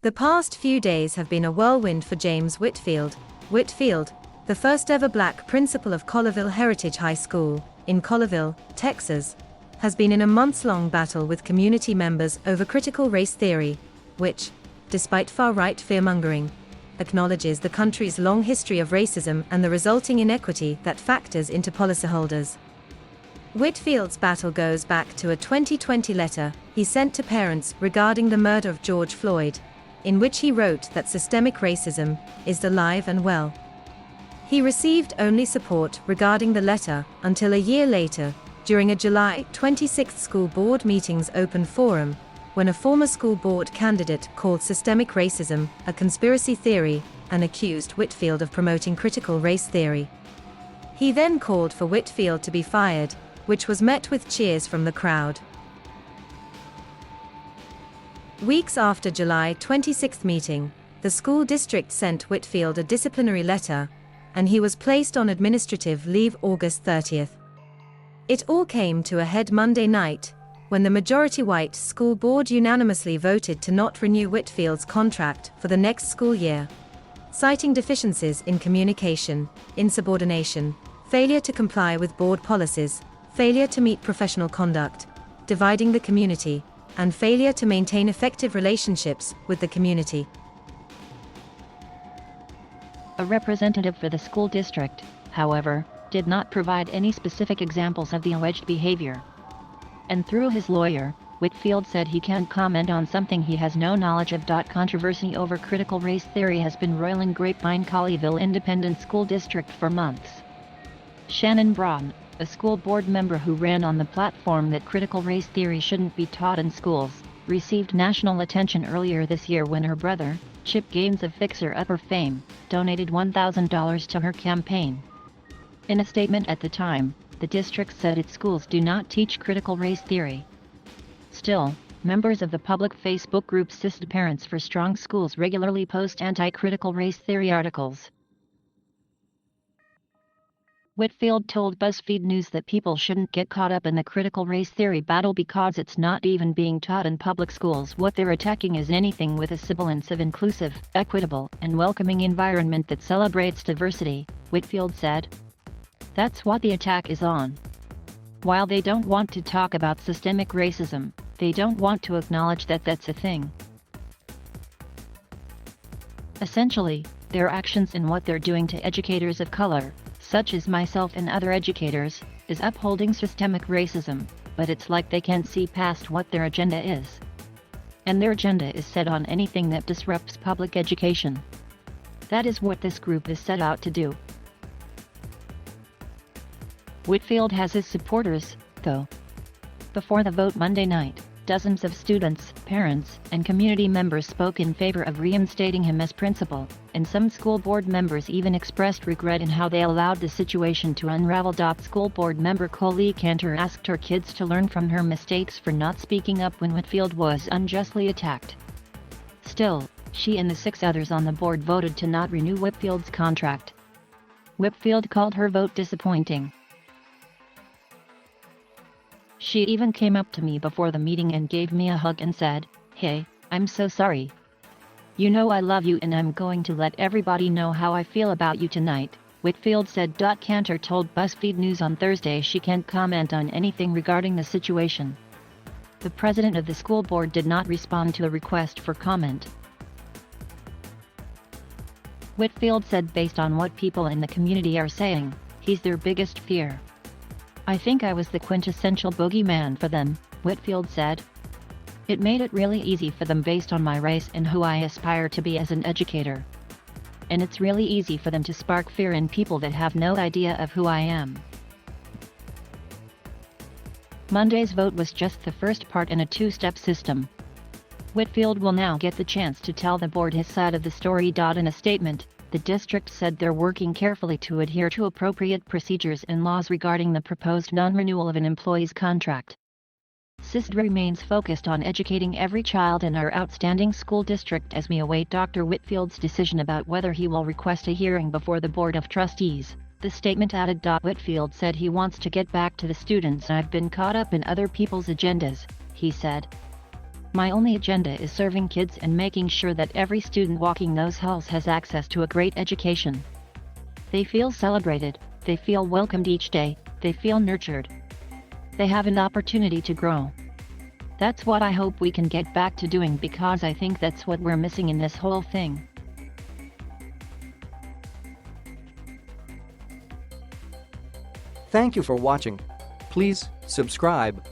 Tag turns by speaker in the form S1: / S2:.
S1: The past few days have been a whirlwind for James Whitfield, the first ever black principal of Colleyville Heritage High School, in Colleyville, Texas, has been in a months-long battle with community members over critical race theory, which, despite far-right fear-mongering, acknowledges the country's long history of racism and the resulting inequity that factors into policyholders. Whitfield's battle goes back to a 2020 letter he sent to parents regarding the murder of George Floyd, in which he wrote that systemic racism is alive and well. He received only support regarding the letter until a year later, during a July 26 school board meeting's open forum, when a former school board candidate called systemic racism a conspiracy theory and accused Whitfield of promoting critical race theory. He then called for Whitfield to be fired, which was met with cheers from the crowd. Weeks after July 26 meeting, the school district sent Whitfield a disciplinary letter, and he was placed on administrative leave August 30. It all came to a head Monday night, when the majority-white school board unanimously voted to not renew Whitfield's contract for the next school year, citing deficiencies in communication, insubordination, failure to comply with board policies, failure to meet professional conduct, dividing the community, and failure to maintain effective relationships with the community.
S2: A representative for the school district, however, did not provide any specific examples of the alleged behavior. And through his lawyer, Whitfield said he can't comment on something he has no knowledge of. Controversy over critical race theory has been roiling Grapevine Colleyville Independent School District for months. Shannon Braun, a school board member who ran on the platform that critical race theory shouldn't be taught in schools, received national attention earlier this year when her brother, Chip Gaines of Fixer Upper fame, donated $1,000 to her campaign. In a statement at the time, the district said its schools do not teach critical race theory. Still, members of the public Facebook group Assist Parents for Strong Schools regularly post anti-critical race theory articles. Whitfield told BuzzFeed News that people shouldn't get caught up in the critical race theory battle because it's not even being taught in public schools. What they're attacking is anything with a semblance of inclusive, equitable, and welcoming environment that celebrates diversity, Whitfield said. That's what the attack is on. While they don't want to talk about systemic racism, they don't want to acknowledge that that's a thing. Essentially, their actions and what they're doing to educators of color, such as myself and other educators, is upholding systemic racism, but it's like they can't see past what their agenda is. And their agenda is set on anything that disrupts public education. That is what this group is set out to do. Whitfield has his supporters, though. Before the vote Monday night, dozens of students, parents, and community members spoke in favor of reinstating him as principal, and some school board members even expressed regret in how they allowed the situation to unravel. School board member Coley Cantor asked her kids to learn from her mistakes for not speaking up when Whitfield was unjustly attacked. Still, she and the 6 others on the board voted to not renew Whitfield's contract. Whitfield called her vote disappointing. She even came up to me before the meeting and gave me a hug and said, "Hey, I'm so sorry. You know I love you and I'm going to let everybody know how I feel about you tonight," Whitfield said. Cantor told BuzzFeed News on Thursday she can't comment on anything regarding the situation. The president of the school board did not respond to a request for comment. Whitfield said based on what people in the community are saying, he's their biggest fear. "I think I was the quintessential boogeyman for them," Whitfield said. "It made it really easy for them based on my race and who I aspire to be as an educator. And it's really easy for them to spark fear in people that have no idea of who I am." Monday's vote was just the first part in a 2-step system. Whitfield will now get the chance to tell the board his side of the story. In a statement, the district said they're working carefully to adhere to appropriate procedures and laws regarding the proposed non-renewal of an employee's contract. SISD remains focused on educating every child in our outstanding school district as we await Dr. Whitfield's decision about whether he will request a hearing before the Board of Trustees, the statement added. Whitfield said he wants to get back to the students. "I've been caught up in other people's agendas," he said. My only agenda is serving kids and making sure that every student walking those halls has access to a great education. They feel celebrated, they feel welcomed each day, they feel nurtured. They have an opportunity to grow. That's what I hope we can get back to doing, because I think that's what we're missing in this whole thing.
S3: Thank you for watching. Please subscribe.